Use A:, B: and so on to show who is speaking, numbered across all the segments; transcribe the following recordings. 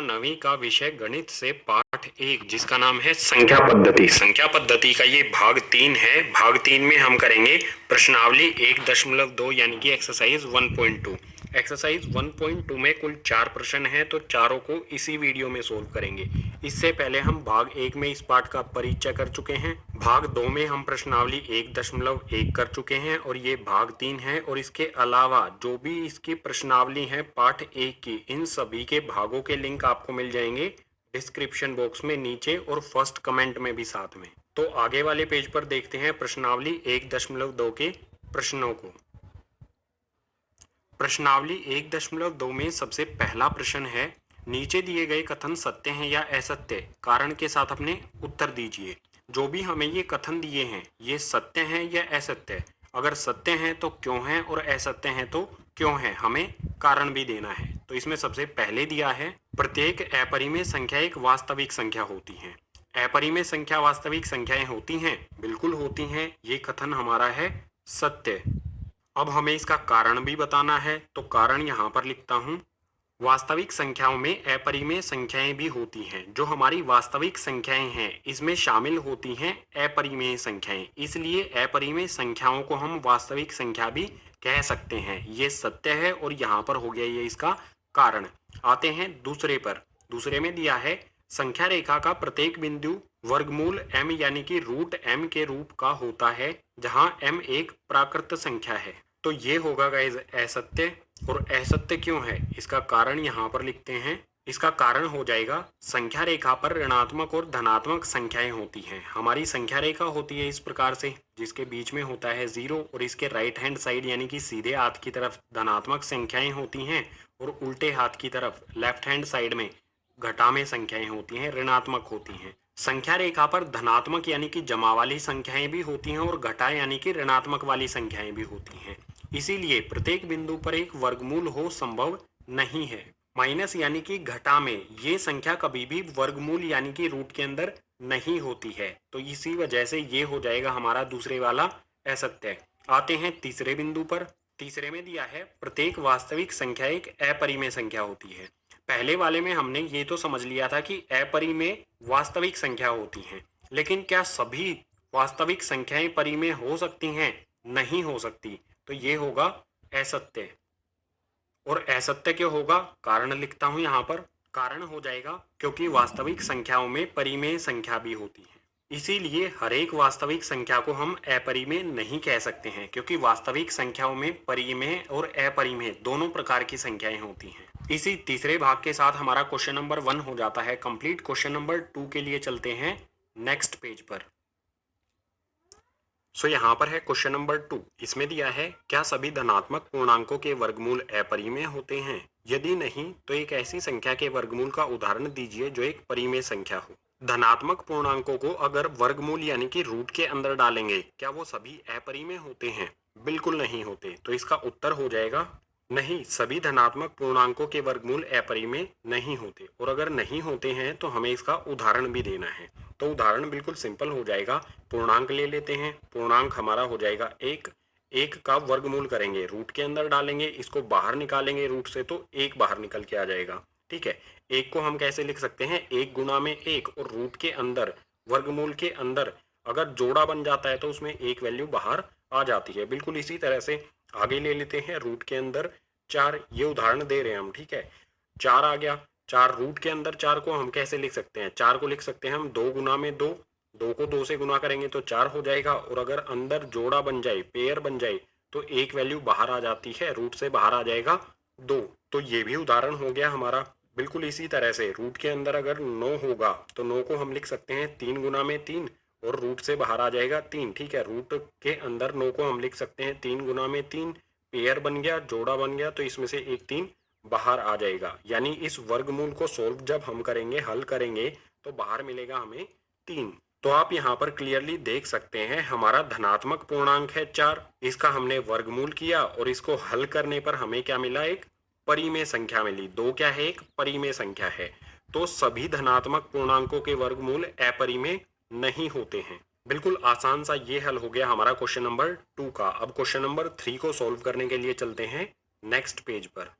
A: नवीं का विषय गणित से पाठ 1 जिसका नाम है संख्या पद्धति। संख्या पद्धति का ये भाग 3 है। भाग 3 में हम करेंगे प्रश्नावली 1.2 यानी कि एक्सरसाइज 1.2। एक्सरसाइज 1.2 में कुल 4 प्रश्न हैं, तो चारों को इसी वीडियो में सोल्व करेंगे। इससे पहले हम भाग 1 में इस पाठ का परिचय कर चुके हैं। भाग 2 में हम प्रश्नावली 1.1 कर चुके हैं और ये भाग 3 है। और इसके अलावा जो भी इसकी प्रश्नावली है पाठ 1 की, इन सभी के भागों के लिंक आपको मिल जाएंगे डिस्क्रिप्शन बॉक्स में नीचे और फर्स्ट कमेंट में भी साथ में। तो आगे वाले पेज पर देखते हैं प्रश्नावली 1.2 के प्रश्नों को। प्रश्नावली 1.2 में सबसे पहला प्रश्न है, नीचे दिए गए कथन सत्य हैं या असत्य, कारण के साथ अपने उत्तर दीजिए। जो भी हमें ये कथन दिए हैं ये सत्य हैं या असत्य। अगर सत्य हैं तो क्यों हैं और असत्य हैं तो क्यों हैं, हमें कारण भी देना है। तो इसमें सबसे पहले दिया है, प्रत्येक अपरिमेय संख्या एक वास्तविक संख्या होती है। अपरिमेय संख्या वास्तविक संख्याएं होती हैं, बिल्कुल होती हैं। ये कथन हमारा है सत्य। अब हमें इसका कारण भी बताना है, तो कारण यहाँ पर लिखता हूँ, वास्तविक संख्याओं में अपरिमेय संख्याएं भी होती हैं। जो हमारी वास्तविक संख्याएं हैं इसमें शामिल होती हैं अपरिमेय संख्याएं, इसलिए अपरिमेय संख्याओं को हम वास्तविक संख्या भी कह सकते हैं। ये सत्य है और यहाँ पर हो गया ये इसका कारण। आते हैं दूसरे पर। दूसरे में दिया है, संख्या रेखा का प्रत्येक बिंदु वर्गमूल m यानी कि रूट m के रूप का होता है, जहां m एक प्राकृत संख्या है। तो ये होगा गाइस असत्य। और असत्य क्यों है, इसका कारण यहाँ पर लिखते हैं। इसका कारण हो जाएगा, संख्या रेखा पर ऋणात्मक और धनात्मक संख्याएं होती हैं। हमारी संख्या रेखा होती है इस प्रकार से, जिसके बीच में होता है 0 और इसके राइट हैंड साइड यानी कि सीधे हाथ की तरफ धनात्मक संख्याएं होती हैं और उल्टे हाथ की तरफ लेफ्ट हैंड साइड में घटा में संख्याएं होती हैं, ऋणात्मक होती हैं। संख्या रेखा पर धनात्मक यानी कि जमा वाली संख्याएं भी होती हैं और घटा यानी कि ऋणात्मक वाली संख्याएं भी होती हैं। इसीलिए प्रत्येक बिंदु पर एक वर्गमूल हो संभव नहीं है। माइनस यानी कि घटा में ये संख्या कभी भी वर्गमूल यानी कि रूट के अंदर नहीं होती है। तो इसी वजह से ये हो जाएगा हमारा दूसरे वाला असत्य। आते हैं तीसरे बिंदु पर। तीसरे में दिया है, प्रत्येक वास्तविक संख्या एक अपरिमेय संख्या होती है। पहले वाले में हमने ये तो समझ लिया था कि अपरिमेय वास्तविक संख्या होती हैं, लेकिन क्या सभी वास्तविक संख्याएं परिमेय हो सकती हैं? नहीं हो सकती। तो ये होगा असत्य। और असत्य क्यों होगा, कारण लिखता हूं यहां पर। कारण हो जाएगा क्योंकि वास्तविक संख्याओं में परिमेय संख्या भी होती है, इसीलिए हर एक वास्तविक संख्या को हम अपरिमेय नहीं कह सकते हैं, क्योंकि वास्तविक संख्याओं में परिमेय और अपरिमेय दोनों प्रकार की संख्याएं होती हैं। इसी तीसरे भाग के साथ हमारा क्वेश्चन नंबर 1 हो जाता है कंप्लीट। क्वेश्चन नंबर 2 के लिए चलते हैं नेक्स्ट पेज पर। सो यहाँ पर है क्वेश्चन नंबर 2। इसमें दिया है, क्या सभी धनात्मक पूर्णांकों के वर्गमूल अपरिमेय होते हैं? यदि नहीं तो एक ऐसी संख्या के वर्गमूल का उदाहरण दीजिए जो एक परिमेय संख्या हो। धनात्मक पूर्णांकों को अगर वर्गमूल यानी कि रूट के अंदर डालेंगे, क्या वो सभी अपरिमेय होते हैं? बिल्कुल नहीं होते। तो इसका उत्तर हो जाएगा नहीं, सभी धनात्मक पूर्णांकों के वर्गमूल अपरिमेय नहीं होते। और अगर नहीं होते हैं तो हमें इसका उदाहरण भी देना है। तो उदाहरण बिल्कुल सिंपल हो जाएगा। पूर्णांक ले लेते हैं। पूर्णांक हमारा हो जाएगा 1। 1 का वर्गमूल करेंगे, रूट के अंदर डालेंगे, इसको बाहर निकालेंगे रूट से, तो 1 बाहर निकल के आ जाएगा। ठीक है, 1 को हम कैसे लिख सकते हैं, 1 गुना में 1, और रूट के अंदर वर्गमूल के अंदर अगर जोड़ा बन जाता है तो उसमें एक वैल्यू बाहर आ जाती है। बिल्कुल इसी तरह से आगे ले लेते हैं, रूट के अंदर 4, ये उदाहरण दे रहे हैं हम। ठीक है, 4 आ गया। 4 रूट के अंदर 4 को हम कैसे लिख सकते हैं, 4 को लिख सकते हैं हम 2 गुना में 2। 2 को 2 से गुना करेंगे तो 4 हो जाएगा। और अगर अंदर जोड़ा बन जाए, पेयर बन जाए, तो एक वैल्यू बाहर आ जाती है, रूट से बाहर आ जाएगा 2। तो ये भी उदाहरण हो गया हमारा। बिल्कुल इसी तरह से रूट के अंदर अगर 9 होगा तो 9 को हम लिख सकते हैं 3 गुना में 3, और रूट से बाहर आ जाएगा 3। ठीक है, रूट के अंदर 9 को हम लिख सकते हैं 3 गुना में 3, पेयर बन गया, जोड़ा बन गया, तो इसमें से एक 3 बाहर आ जाएगा। यानी इस वर्गमूल को सोल्व जब हम करेंगे, हल करेंगे, तो बाहर मिलेगा हमें 3। तो आप यहाँ पर क्लियरली देख सकते हैं, हमारा धनात्मक पूर्णांक है 4, इसका हमने वर्गमूल किया और इसको हल करने पर हमें क्या मिला, एक परिमेय संख्या मिली। 2 क्या है, एक परिमेय संख्या है। तो सभी धनात्मक पूर्णांकों के वर्गमूल अपरिमेय नहीं होते हैं। बिल्कुल आसान सा ये हल हो गया हमारा क्वेश्चन नंबर 2 का। अब क्वेश्चन नंबर 3 को सॉल्व करने के लिए चलते हैं नेक्स्ट पेज पर।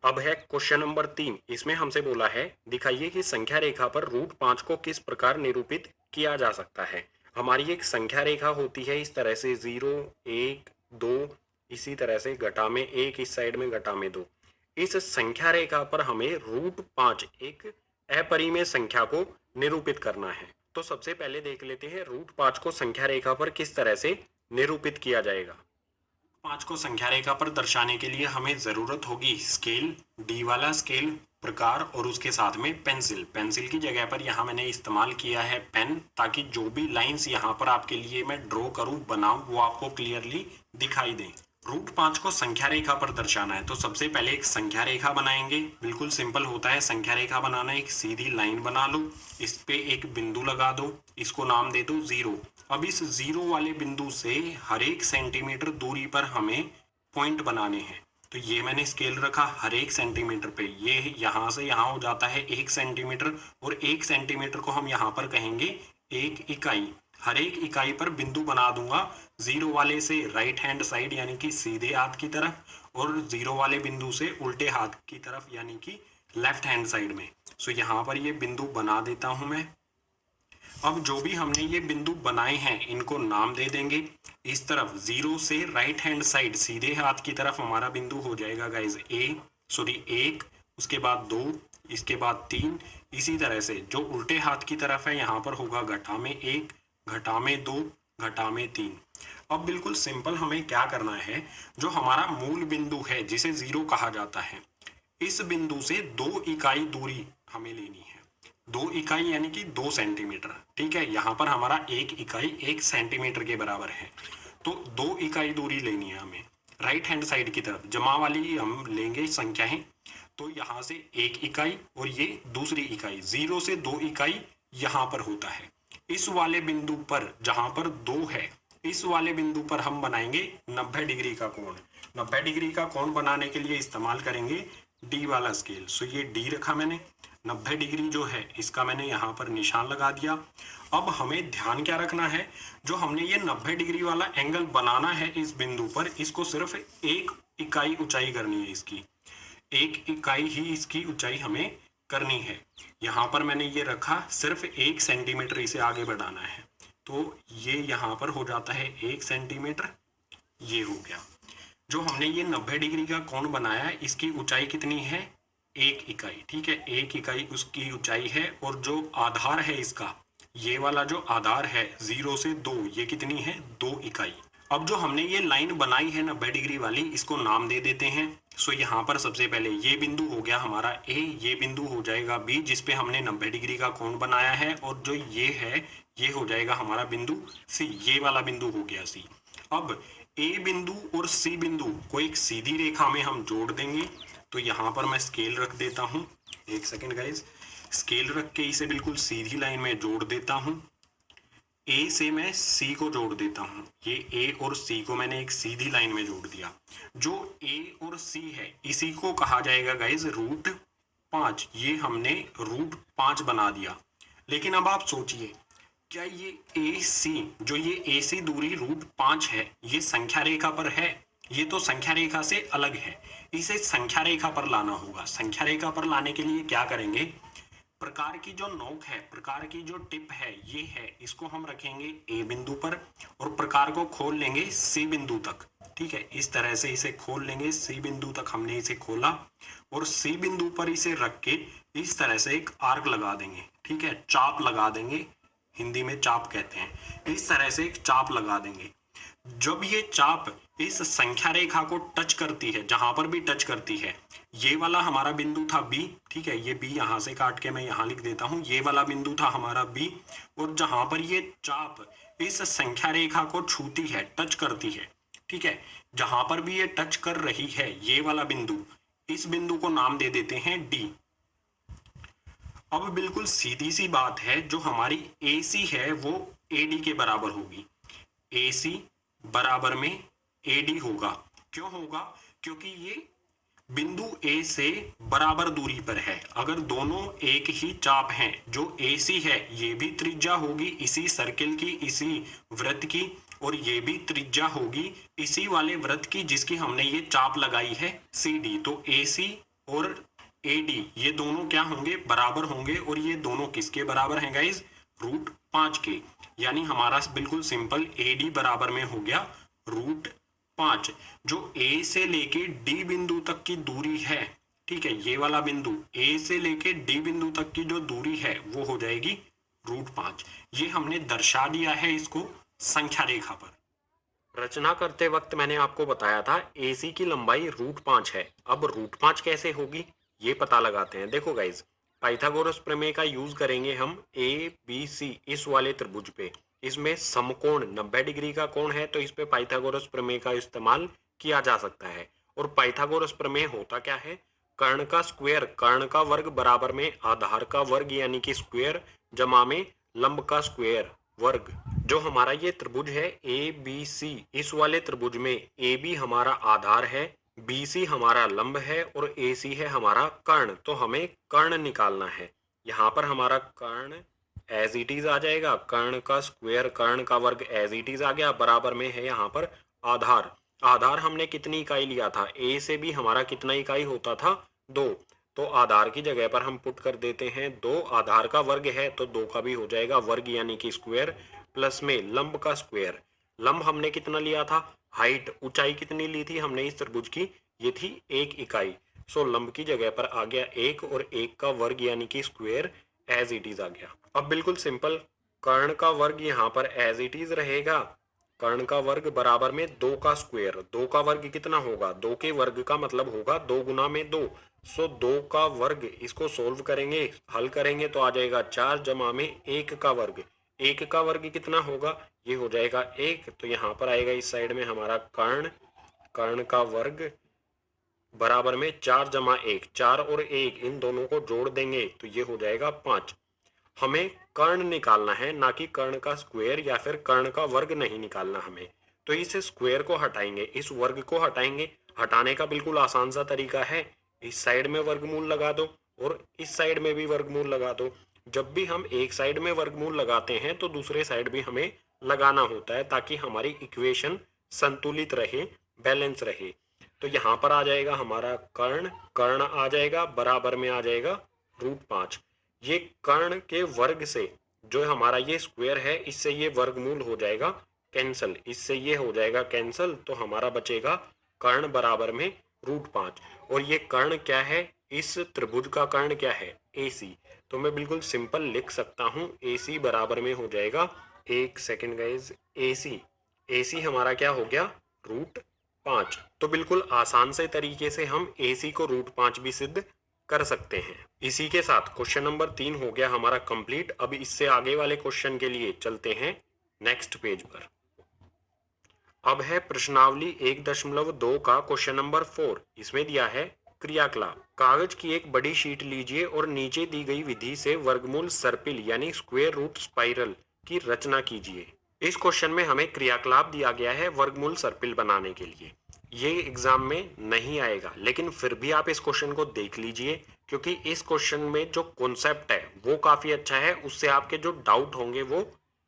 A: अब है क्वेश्चन नंबर 3। इसमें हमसे बोला है दिखाइए कि संख्या रेखा पर रूट 5 को किस प्रकार निरूपित किया जा सकता है। हमारी एक संख्या रेखा होती है इस तरह से 0, 1, 2, इसी तरह से घटा में 1 इस साइड में घटा में 2। इस संख्या रेखा पर हमें रूट 5 एक अपरिमेय संख्या को निरूपित करना है। तो सबसे पहले देख लेते हैं रूट 5 को संख्या रेखा पर किस तरह से निरूपित किया जाएगा। 5 को संख्या रेखा पर दर्शाने के लिए हमें जरूरत होगी स्केल, डी वाला स्केल प्रकार और उसके साथ में पेंसिल। पेंसिल की जगह पर यहाँ मैंने इस्तेमाल किया है पेन, ताकि जो भी लाइंस यहाँ पर आपके लिए मैं ड्रॉ करूँ बनाऊँ वो आपको क्लियरली दिखाई दें। रूट 5 को संख्या रेखा पर दर्शाना है तो सबसे पहले एक संख्या रेखा बनाएंगे। बिल्कुल सिंपल होता है संख्या रेखा बनाना। एक सीधी लाइन बना लो, इस पे एक बिंदु लगा दो, इसको नाम दे दो 0। अब इस 0 वाले बिंदु से हर एक सेंटीमीटर दूरी पर हमें पॉइंट बनाने हैं। तो ये मैंने स्केल रखा हर एक सेंटीमीटर पे। ये यहाँ से यहाँ हो जाता है 1 सेंटीमीटर और 1 सेंटीमीटर को हम यहाँ पर कहेंगे 1 इकाई। हर एक इकाई पर बिंदु बना दूंगा 0 वाले से राइट हैंड साइड यानी कि सीधे हाथ की तरफ और 0 वाले बिंदु से उल्टे हाथ की तरफ यानी कि लेफ्ट हैंड साइड में। सो यहाँ पर ये बिंदु बना देता हूं मैं। अब जो भी हमने ये बिंदु बनाए हैं इनको नाम दे देंगे। इस तरफ 0 से राइट हैंड साइड सीधे हाथ की तरफ हमारा बिंदु हो जाएगा गाइज 1, उसके बाद 2, इसके बाद 3। इसी तरह से जो उल्टे हाथ की तरफ है यहाँ पर होगा घटा में 1, घटा में 2, घटा में 3। अब बिल्कुल सिंपल हमें क्या करना है, जो हमारा मूल बिंदु है जिसे 0 कहा जाता है, इस बिंदु से 2 इकाई दूरी हमें लेनी है। 2 इकाई यानी कि 2 सेंटीमीटर। ठीक है, यहाँ पर हमारा 1 इकाई 1 सेंटीमीटर के बराबर है। तो 2 इकाई दूरी लेनी है हमें राइट हैंड साइड की तरफ। जमा वाली हम लेंगे संख्याएं, तो यहाँ से 1 इकाई और ये दूसरी इकाई, 0 से 2 इकाई यहाँ पर होता है। इस वाले बिंदु पर जहां पर 2 है, इस वाले बिंदु पर हम बनाएंगे 90 डिग्री का कोण। 90 डिग्री का कोण बनाने के लिए इस्तेमाल करेंगे डी वाला स्केल। सो ये डी रखा मैंने। 90 डिग्री जो है इसका मैंने यहाँ पर निशान लगा दिया। अब हमें ध्यान क्या रखना है, जो हमने ये 90 डिग्री वाला एंगल बनाना है इस बिंदु पर, इसको सिर्फ 1 इकाई ऊंचाई करनी है। इसकी 1 इकाई ही इसकी ऊंचाई हमें करनी है। यहाँ पर मैंने ये रखा सिर्फ 1 सेंटीमीटर, इसे आगे बढ़ाना है। तो ये यहाँ पर हो जाता है 1 सेंटीमीटर, ये हो गया। जो हमने ये 90 डिग्री का कोण बनाया है इसकी ऊंचाई कितनी है, 1 इकाई। ठीक है, 1 इकाई उसकी ऊंचाई है। और जो आधार है इसका, ये वाला जो आधार है 0 से 2, ये कितनी है, 2 इकाई। अब जो हमने ये लाइन बनाई है 90 डिग्री वाली, इसको नाम दे देते हैं। सो यहाँ पर सबसे पहले ये बिंदु हो गया हमारा ए, ये बिंदु हो जाएगा बी जिसपे हमने 90 डिग्री का कोण बनाया है, और जो ये है ये हो जाएगा हमारा बिंदु सी, ये वाला बिंदु हो गया सी। अब ए बिंदु और सी बिंदु को एक सीधी रेखा में हम जोड़ देंगे। तो यहाँ पर मैं स्केल रख देता हूँ, एक सेकेंड गाइज। स्केल रख के इसे बिल्कुल सीधी लाइन में जोड़ देता हूँ। ए से मैं सी को जोड़ देता हूँ। ये ए और सी को मैंने एक सीधी लाइन में जोड़ दिया। जो ए और सी है इसी को कहा जाएगा गाइज रूट 5। ये हमने रूट 5 बना दिया। लेकिन अब आप सोचिए, क्या ये ए सी, जो ये ए सी दूरी रूट 5 है, ये संख्या रेखा पर है? ये तो संख्या रेखा से अलग है। इसे संख्या रेखा पर लाना होगा। संख्या रेखा पर लाने के लिए क्या करेंगे, प्रकार की जो नोक है, प्रकार की जो टिप है, ये है, इसको हम रखेंगे ए बिंदु पर और प्रकार को खोल लेंगे सी बिंदु तक। ठीक है, इस तरह से इसे खोल लेंगे, सी बिंदु तक हमने इसे खोला और सी बिंदु पर इसे रख के इस तरह से एक आर्क लगा देंगे। ठीक है, चाप लगा देंगे, हिंदी में चाप कहते हैं। इस तरह से एक चाप लगा देंगे। जब ये चाप इस संख्या रेखा को टच करती है, जहां पर भी टच करती है, ये वाला हमारा बिंदु था बी। ठीक है, ये बी यहां से काट के मैं यहां लिख देता हूं। ये वाला बिंदु था हमारा बी, और जहां पर ये चाप इस संख्या रेखा को छूती है, टच करती है, ठीक है, जहां पर भी ये टच कर रही है, ये वाला बिंदु, इस बिंदु को नाम दे देते हैं डी। अब बिल्कुल सीधी सी बात है, जो हमारी ए सी है वो ए डी के बराबर होगी। ए सी बराबर में ए डी होगा। क्यों होगा, क्योंकि ये बिंदु ए से बराबर दूरी पर है। अगर दोनों एक ही चाप हैं, जो ए सी है ये भी त्रिज्या होगी इसी सर्किल की, इसी वृत्त की, और ये भी त्रिज्या होगी इसी वाले वृत्त की जिसकी हमने ये चाप लगाई है सी डी। तो ए सी और AD ये दोनों क्या होंगे, बराबर होंगे। और ये दोनों किसके बराबर हैं गाइज, √5 के। यानी हमारा बिल्कुल सिंपल AD बराबर में हो गया √5। जो A से लेके D बिंदु तक की दूरी है, ठीक है, ये वाला बिंदु A से लेके D बिंदु तक की जो दूरी है वो हो जाएगी √5। ये हमने दर्शा दिया है इसको संख्या रेखा पर। रचना करते वक्त मैंने आपको बताया था AC की लंबाई √5 है। अब √5 कैसे होगी ये पता लगाते हैं। देखो गाइज, पाइथागोरस प्रमेय का यूज करेंगे हम ABC इस वाले त्रिभुज पे। इसमें समकोण 90 डिग्री का कोण है, तो इस पे पाइथागोरस प्रमेय का इस्तेमाल किया जा सकता है। और पाइथागोरस प्रमेय होता क्या है, कर्ण का स्क्वायर, कर्ण का वर्ग बराबर में आधार का वर्ग यानी कि स्क्वायर जमा में लंब का स्क्वायर वर्ग। जो हमारा ये त्रिभुज है ABC, इस वाले त्रिभुज में AB हमारा आधार है, BC हमारा लंब है और AC है हमारा कर्ण। तो हमें कर्ण निकालना है। यहाँ पर हमारा कर्ण एज इट इज आ जाएगा, कर्ण का स्क्वायर, कर्ण का वर्ग एज इट इज आ गया, बराबर में है यहाँ पर आधार। आधार हमने कितनी इकाई लिया था, A से भी हमारा कितना इकाई होता था, 2। तो आधार की जगह पर हम पुट कर देते हैं 2। आधार का वर्ग है तो 2 का भी हो जाएगा वर्ग यानी कि स्क्वायर, प्लस में लंब का स्क्वायर। लंब हमने कितना लिया था, हाइट, ऊंचाई कितनी ली थी हमने इस त्रिभुज की, ये थी 1 इकाई। सो लंब की जगह पर आ गया 1 और 1 का वर्ग यानी कि स्क्वायर एज इट इज आ गया। अब बिल्कुल सिंपल, कर्ण का वर्ग यहाँ पर एज इट इज रहेगा, कर्ण का वर्ग बराबर में 2 का स्क्वायर। 2 का वर्ग कितना होगा, 2 के वर्ग का मतलब होगा 2 गुना में 2। सो 2 का वर्ग, इसको सोल्व करेंगे, हल करेंगे तो आ जाएगा 4 जमा में 1 का वर्ग। 1 का वर्ग कितना होगा, ये हो जाएगा 1। तो यहाँ पर आएगा इस साइड में हमारा कर्ण, कर्ण का वर्ग बराबर में 4 जमा 1, 4 और 1 इन दोनों को जोड़ देंगे तो ये हो जाएगा 5। हमें कर्ण निकालना है, ना कि कर्ण का स्क्वायर या फिर कर्ण का वर्ग नहीं निकालना हमें। तो इस स्क्वायर को हटाएंगे, इस वर्ग को हटाएंगे। हटाने का बिल्कुल आसान सा तरीका है, इस साइड में वर्गमूल लगा दो और इस साइड में भी वर्गमूल लगा दो। जब भी हम एक साइड में वर्गमूल लगाते हैं तो दूसरे साइड भी हमें लगाना होता है, ताकि हमारी इक्वेशन संतुलित रहे, बैलेंस रहे। तो यहाँ पर आ जाएगा हमारा कर्ण, कर्ण आ जाएगा बराबर में आ जाएगा √5। ये कर्ण के वर्ग से जो हमारा ये स्क्वायर है, इससे ये वर्गमूल हो जाएगा कैंसल, इससे ये हो जाएगा कैंसल। तो हमारा बचेगा कर्ण बराबर में √5। और ये कर्ण क्या है, इस त्रिभुज का कर्ण क्या है, AC। तो मैं बिल्कुल सिंपल लिख सकता हूँ AC बराबर में हो जाएगा, एक सेकेंड गाइज, AC हमारा क्या हो गया, √5। तो बिल्कुल आसान से तरीके से हम AC को √5 भी सिद्ध कर सकते हैं। इसी के साथ क्वेश्चन नंबर 3 हो गया हमारा कंप्लीट। अब इससे आगे वाले क्वेश्चन के लिए चलते हैं नेक्स्ट पेज पर। अब है प्रश्नावली 1.2 का क्वेश्चन नंबर 4। इसमें दिया है क्रियाकलाप। कागज की एक बड़ी शीट लीजिए और नीचे दी गई विधि से वर्गमूल सर्पिल यानी स्क्वायर रूट स्पाइरल की रचना कीजिए। इस क्वेश्चन में हमें क्रियाकलाप दिया गया है वर्गमूल सर्पिल बनाने के लिए। ये एग्जाम में नहीं आएगा, लेकिन फिर भी आप इस क्वेश्चन को देख लीजिए, क्योंकि इस क्वेश्चन में जो कॉन्सेप्ट है वो काफी अच्छा है। उससे आपके जो डाउट होंगे वो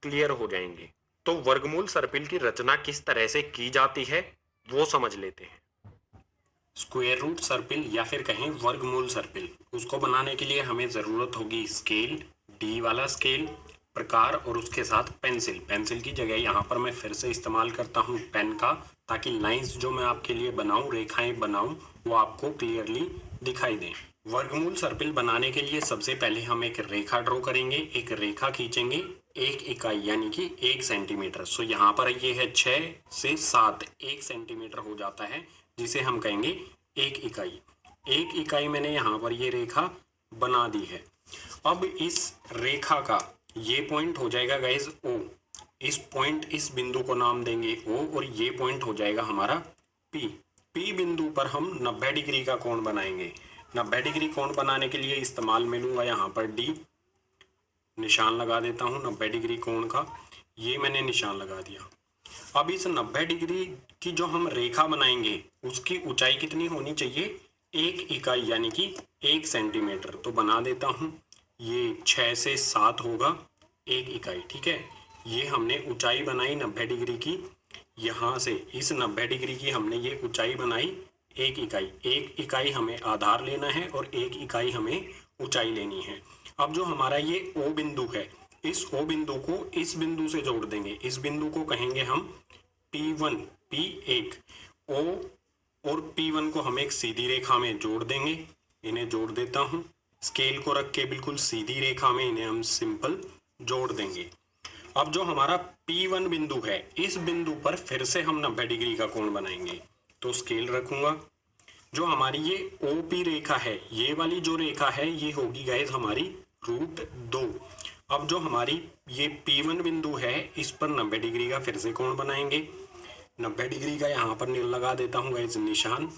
A: क्लियर हो जाएंगे। तो वर्गमूल सर्पिल की रचना किस तरह से की जाती है वो समझ लेते हैं। स्क्वायर रूट सर्पिल या फिर कहें वर्गमूल सर्पिल, उसको बनाने के लिए हमें जरूरत होगी स्केल, D वाला स्केल, प्रकार और उसके साथ पेंसिल। पेंसिल की जगह यहाँ पर मैं फिर से इस्तेमाल करता हूँ पेन का, ताकि लाइंस जो मैं आपके लिए बनाऊं, रेखाएं बनाऊं, वो आपको क्लियरली दिखाई दें। वर्गमूल सर्पिल बनाने के लिए सबसे पहले हम एक रेखा ड्रॉ करेंगे। एक रेखा खींचेंगे 1 इकाई यानी कि 1 सेंटीमीटर। सो यहाँ पर ये है 6 से 7, 1 सेंटीमीटर हो जाता है, जिसे हम कहेंगे 1 इकाई। 1 इकाई मैंने यहाँ पर ये रेखा बना दी है। अब इस रेखा का ये पॉइंट हो जाएगा गाइज O। इस पॉइंट, इस बिंदु को नाम देंगे O और ये पॉइंट हो जाएगा हमारा P। P बिंदु पर हम 90 डिग्री का कोण बनाएंगे। 90 डिग्री कोण बनाने के लिए इस्तेमाल में लूंगा यहाँ पर D, निशान लगा देता हूँ 90 डिग्री कोण का। ये मैंने निशान लगा दिया। अब इस 90 डिग्री की जो हम रेखा बनाएंगे उसकी ऊंचाई कितनी होनी चाहिए, 1 इकाई यानी कि 1 सेंटीमीटर। तो बना देता हूँ, ये 6 से 7 होगा 1 इकाई, ठीक है। ये हमने ऊंचाई बनाई 90 डिग्री की। यहाँ से इस 90 डिग्री की हमने ये ऊंचाई बनाई एक इकाई हमें आधार लेना है और एक इकाई हमें ऊंचाई लेनी है। अब जो हमारा ये ओ बिंदु है, इस ओ बिंदु को इस बिंदु से जोड़ देंगे। इस बिंदु को कहेंगे हम P1, P1 ओ और P1 को हम एक सीधी रेखा में जोड़ देंगे। इन्हें जोड़ देता हूँ, स्केल को रख के बिल्कुल सीधी रेखा में इन्हें हम सिंपल जोड़ देंगे। अब जो हमारा P1 बिंदु है, इस बिंदु पर फिर से हम 90 डिग्री का कोण बनाएंगे। तो स्केल रखूंगा। जो हमारी ये OP रेखा है, ये वाली जो रेखा है ये होगी गाइस हमारी √2। अब जो हमारी ये P1 बिंदु है, इस पर 90 डिग्री का फिर से कोण बनाएंगे। 90 डिग्री का यहाँ पर लगा देता हूँ गाइस निशान।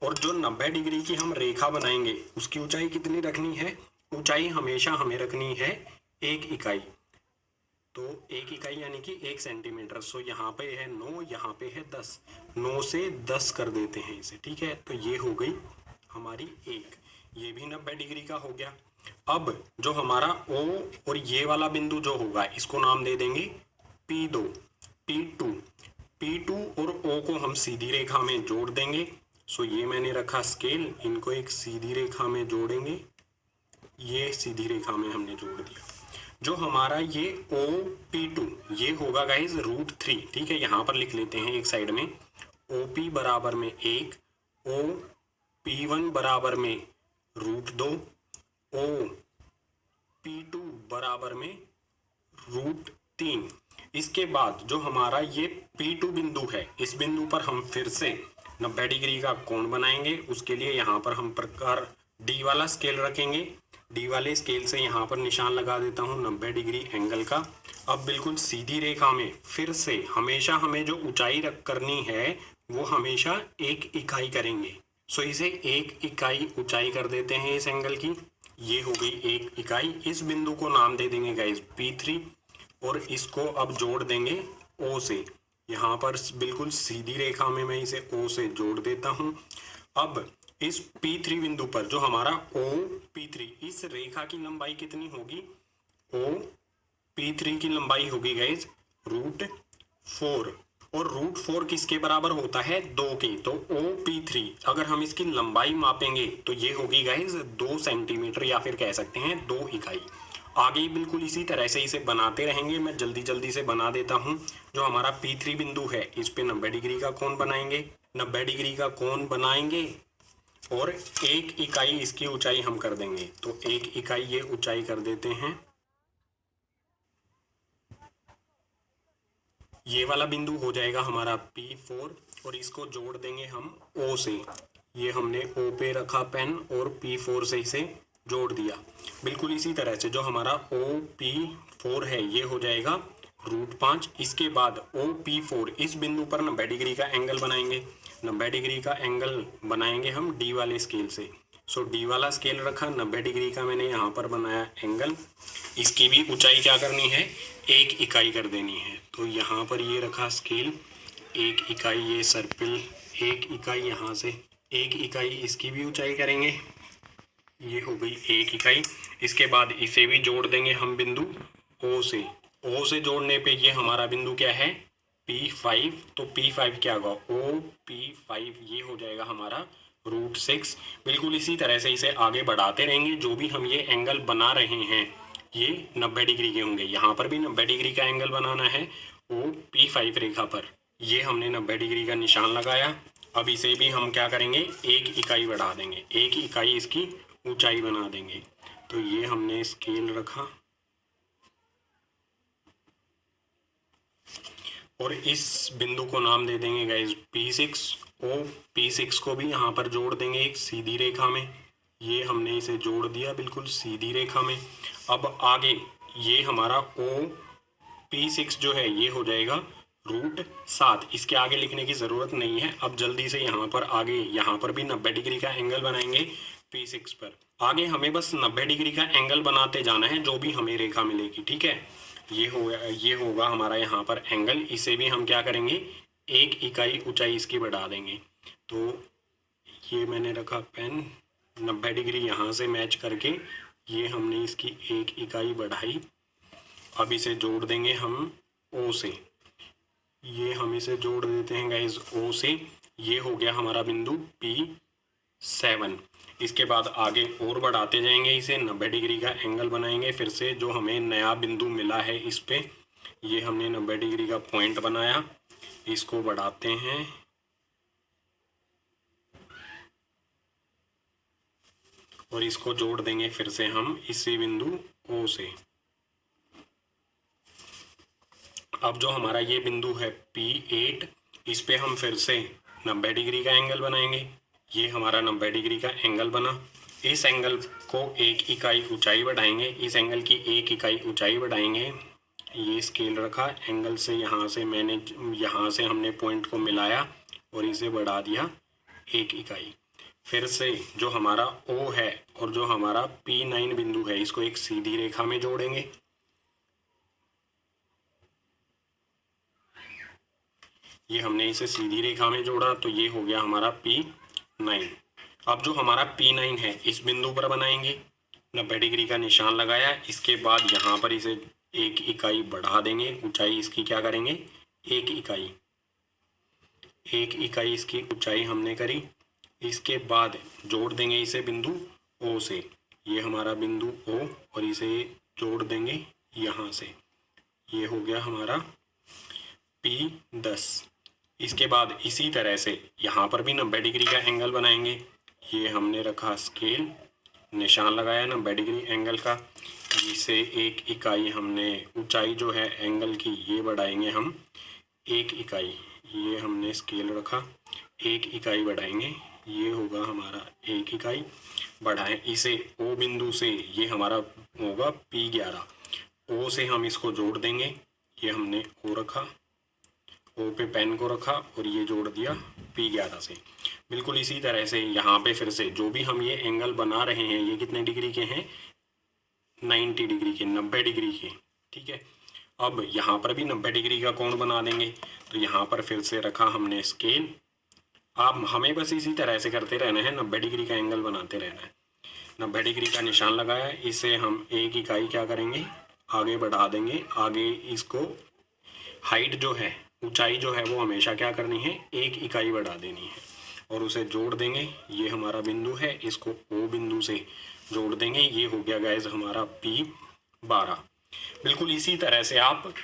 A: और जो 90 डिग्री की हम रेखा बनाएंगे, उसकी ऊंचाई कितनी रखनी है? ऊंचाई हमेशा हमें रखनी है 1 इकाई। तो 1 इकाई यानी कि 1 सेंटीमीटर। सो यहाँ पे है 9, यहाँ पे है 10। 9 से 10 कर देते हैं इसे, ठीक है। तो ये हो गई हमारी 1, ये भी 90 डिग्री का हो गया। अब जो हमारा O और ये वाला बिंदु जो होगा, इसको नाम दे देंगे P2, P2। P2 और O को हम सीधी रेखा में जोड़ देंगे। सो ये मैंने रखा स्केल, इनको एक सीधी रेखा में जोड़ेंगे। ये सीधी रेखा में हमने जोड़ दिया। जो हमारा ये OP2 ये होगा गाइज √3, ठीक है। यहाँ पर लिख लेते हैं एक साइड में, OP बराबर में 1, OP1 बराबर में √2, OP2 बराबर में √3। इसके बाद जो हमारा ये P2 बिंदु है, इस बिंदु पर हम फिर से 90 डिग्री का कोण बनाएंगे। उसके लिए यहाँ पर हम प्रकार D वाला स्केल रखेंगे। D वाले स्केल से यहाँ पर निशान लगा देता हूँ 90 डिग्री एंगल का। अब बिल्कुल सीधी रेखा में फिर से हमेशा हमें जो ऊंचाई रख करनी है वो हमेशा 1 इकाई करेंगे। सो इसे 1 इकाई ऊंचाई कर देते हैं इस एंगल की। ये हो गई 1 इकाई। इस बिंदु को नाम दे देंगे गाइज P3 और इसको अब जोड़ देंगे O से। यहाँ पर बिल्कुल सीधी रेखा में मैं इसे O से जोड़ देता हूँ। अब इस P3 बिंदु पर जो हमारा OP3, इस रेखा की लंबाई कितनी होगी? OP3 की लंबाई होगी गाइज √4 और √4 किसके बराबर होता है? 2 के। तो OP3 अगर हम इसकी लंबाई मापेंगे तो ये होगी गाइज 2 सेंटीमीटर या फिर कह सकते हैं 2 इकाई। आगे बिल्कुल इसी तरह से इसे बनाते रहेंगे। मैं जल्दी जल्दी से बना देता हूँ। जो हमारा P3 बिंदु है, इस पे 90 डिग्री का कोण बनाएंगे। 90 डिग्री का कोण बनाएंगे और 1 इकाई इसकी ऊंचाई हम कर देंगे। तो 1 इकाई ये ऊंचाई कर देते हैं। ये वाला बिंदु हो जाएगा हमारा P4 और इसको जोड़ देंगे हम O से। ये हमने O पे रखा पेन और P4 से इसे जोड़ दिया। बिल्कुल इसी तरह से जो हमारा OP4 है ये हो जाएगा √5। इसके बाद OP4 इस बिंदु पर 90 डिग्री का एंगल बनाएंगे। 90 डिग्री का एंगल बनाएंगे हम D वाले स्केल से। सो D वाला स्केल रखा, 90 डिग्री का मैंने यहाँ पर बनाया एंगल। इसकी भी ऊंचाई क्या करनी है? 1 इकाई कर देनी है। तो यहाँ पर ये रखा स्केल, 1 इकाई ये सर्पिल, 1 इकाई यहाँ से, 1 इकाई इसकी भी ऊंचाई करेंगे। ये हो गई 1 इकाई। इसके बाद इसे भी जोड़ देंगे हम बिंदु O से। O से जोड़ने पे ये हमारा बिंदु क्या है? P5। तो P5 क्या होगा? OP5 ये हो जाएगा हमारा √6। बिल्कुल इसी तरह से इसे आगे बढ़ाते रहेंगे। जो भी हम ये एंगल बना रहे हैं ये 90 डिग्री के होंगे। यहाँ पर भी 90 डिग्री का एंगल बनाना है OP5 रेखा पर। ये हमने 90 डिग्री का निशान लगाया। अब इसे भी हम क्या करेंगे? 1 इकाई बढ़ा देंगे, 1 इकाई इसकी ऊंचाई बना देंगे। तो ये हमने स्केल रखा और इस बिंदु को नाम दे देंगे गाइज P6। और P6 को भी यहाँ पर जोड़ देंगे एक सीधी रेखा में। ये हमने इसे जोड़ दिया बिल्कुल सीधी रेखा में। अब आगे ये हमारा OP6 जो है ये हो जाएगा √7। इसके आगे लिखने की ज़रूरत नहीं है। अब जल्दी से यहाँ पर आगे, यहाँ पर भी 90 डिग्री का एंगल बनाएंगे P6 पर। आगे हमें बस 90 डिग्री का एंगल बनाते जाना है, जो भी हमें रेखा मिलेगी, ठीक है। ये होगा हमारा यहाँ पर एंगल। इसे भी हम क्या करेंगे? 1 इकाई ऊंचाई इसकी बढ़ा देंगे। तो ये मैंने रखा पेन, 90 डिग्री यहाँ से मैच करके ये हमने इसकी 1 इकाई बढ़ाई। अब इसे जोड़ देंगे हम O से। ये हम इसे जोड़ देते हैं गाइज O से। ये हो गया हमारा बिंदु P7। इसके बाद आगे और बढ़ाते जाएंगे, इसे 90 डिग्री का एंगल बनाएंगे। फिर से जो हमें नया बिंदु मिला है इस पे, ये हमने 90 डिग्री का पॉइंट बनाया, इसको बढ़ाते हैं और इसको जोड़ देंगे फिर से हम इसी बिंदु O से। अब जो हमारा ये बिंदु है P8, इस पे हम फिर से 90 डिग्री का एंगल बनाएंगे। ये हमारा 90 डिग्री का एंगल बना। इस एंगल को 1 इकाई ऊंचाई बढ़ाएंगे, इस एंगल की 1 इकाई ऊंचाई बढ़ाएंगे। ये स्केल रखा, एंगल से यहाँ से हमने पॉइंट को मिलाया और इसे बढ़ा दिया 1 इकाई। फिर से जो हमारा O है और जो हमारा P9 बिंदु है, इसको एक सीधी रेखा में जोड़ेंगे। ये हमने इसे सीधी रेखा में जोड़ा तो ये हो गया हमारा P9। अब जो हमारा P9 है इस बिंदु पर बनाएंगे, 90 डिग्री का निशान लगाया। इसके बाद यहाँ पर इसे 1 इकाई बढ़ा देंगे, ऊंचाई इसकी क्या करेंगे 1 इकाई। 1 इकाई इसकी ऊंचाई हमने करी। इसके बाद जोड़ देंगे इसे बिंदु O से। ये हमारा बिंदु O और इसे जोड़ देंगे यहाँ से। ये हो गया हमारा P10। इसके बाद इसी तरह से यहाँ पर भी 90 डिग्री का एंगल बनाएंगे। ये हमने रखा स्केल, निशान लगाया 90 डिग्री एंगल का। इसे 1 इकाई हमने ऊंचाई जो है एंगल की ये बढ़ाएंगे हम 1 इकाई। ये हमने स्केल रखा, 1 इकाई बढ़ाएंगे, ये होगा हमारा 1 इकाई। बढ़ाएं इसे O बिंदु से, ये हमारा होगा P11। O से हम इसको जोड़ देंगे। ये हमने O रखा, O पे पेन को रखा और ये जोड़ दिया P11 से। बिल्कुल इसी तरह से यहाँ पे फिर से जो भी हम ये एंगल बना रहे हैं, ये कितने डिग्री के हैं 90 डिग्री के, 90 डिग्री के, ठीक है। अब यहाँ पर भी 90 डिग्री का कोण बना देंगे। तो यहाँ पर फिर से रखा हमने स्केल। आप हमें बस इसी तरह से करते रहना है, 90 डिग्री का एंगल बनाते रहना है। 90 डिग्री का निशान लगाया, इसे हम 1 इकाई क्या करेंगे आगे बढ़ा देंगे। आगे इसको हाइट जो है, ऊंचाई जो है वो हमेशा क्या करनी है 1 इकाई बढ़ा देनी है और उसे जोड़ देंगे। ये हमारा बिंदु है, इसको O बिंदु से जोड़ देंगे। ये हो गया गाइस हमारा P12। बिल्कुल इसी तरह से आप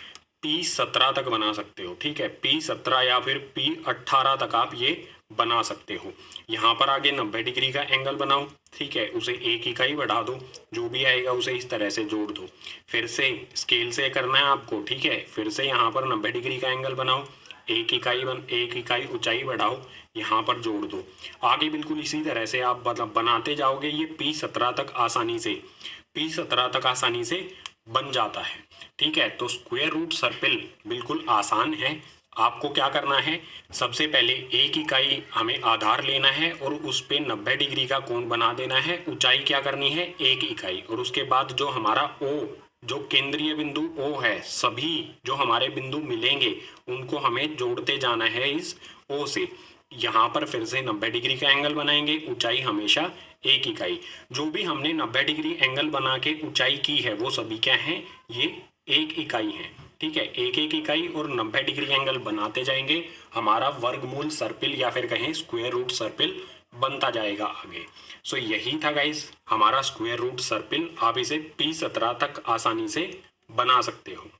A: P17 तक बना सकते हो, ठीक है। P17 या फिर P18 तक आप ये बना सकते हो। यहाँ पर आगे 90 डिग्री का एंगल बनाओ, ठीक है, उसे 1 इकाई बढ़ा दो, जो भी आएगा उसे इस तरह से जोड़ दो। फिर से स्केल से करना है आपको, ठीक है। फिर से यहाँ पर 90 डिग्री का एंगल बनाओ, 1 इकाई ऊंचाई बढ़ाओ, यहाँ पर जोड़ दो। आगे बिल्कुल इसी तरह से आप मतलब बनाते जाओगे। ये P17 तक आसानी से बन जाता है, ठीक है। तो स्क्वायर रूट सर्पिल बिल्कुल आसान है। आपको क्या करना है, सबसे पहले 1 इकाई हमें आधार लेना है और उस पे 90 डिग्री का कोण बना देना है। ऊंचाई क्या करनी है 1 इकाई। और उसके बाद जो हमारा O, जो केंद्रीय बिंदु O है, सभी जो हमारे बिंदु मिलेंगे उनको हमें जोड़ते जाना है इस O से। यहाँ पर फिर से 90 डिग्री का एंगल बनाएंगे, ऊंचाई हमेशा 1 इकाई। जो भी हमने 90 डिग्री एंगल बना के ऊंचाई की है वो सभी क्या हैं, ये 1 इकाई है, ठीक है। 1 इकाई और 90 डिग्री एंगल बनाते जाएंगे, हमारा वर्गमूल सर्पिल या फिर कहें स्क्वायर रूट सर्पिल बनता जाएगा आगे। सो यही था गाइस हमारा स्क्वायर रूट सर्पिल। आप इसे P17 तक आसानी से बना सकते हो।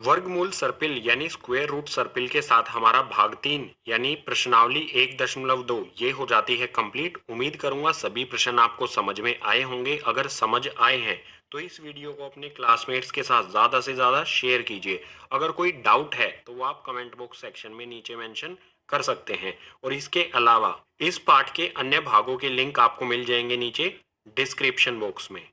A: वर्गमूल सर्पिल यानी स्क्वायर रूट सर्पिल के साथ हमारा भाग 3 यानी प्रश्नावली 1.2 ये हो जाती है कंप्लीट। उम्मीद करूंगा सभी प्रश्न आपको समझ में आए होंगे। अगर समझ आए हैं तो इस वीडियो को अपने क्लासमेट्स के साथ ज़्यादा से ज़्यादा शेयर कीजिए। अगर कोई डाउट है तो वो आप कमेंट बॉक्स सेक्शन में नीचे मेंशन कर सकते हैं। और इसके अलावा इस पाठ के अन्य भागों के लिंक आपको मिल जाएंगे नीचे डिस्क्रिप्शन बॉक्स में।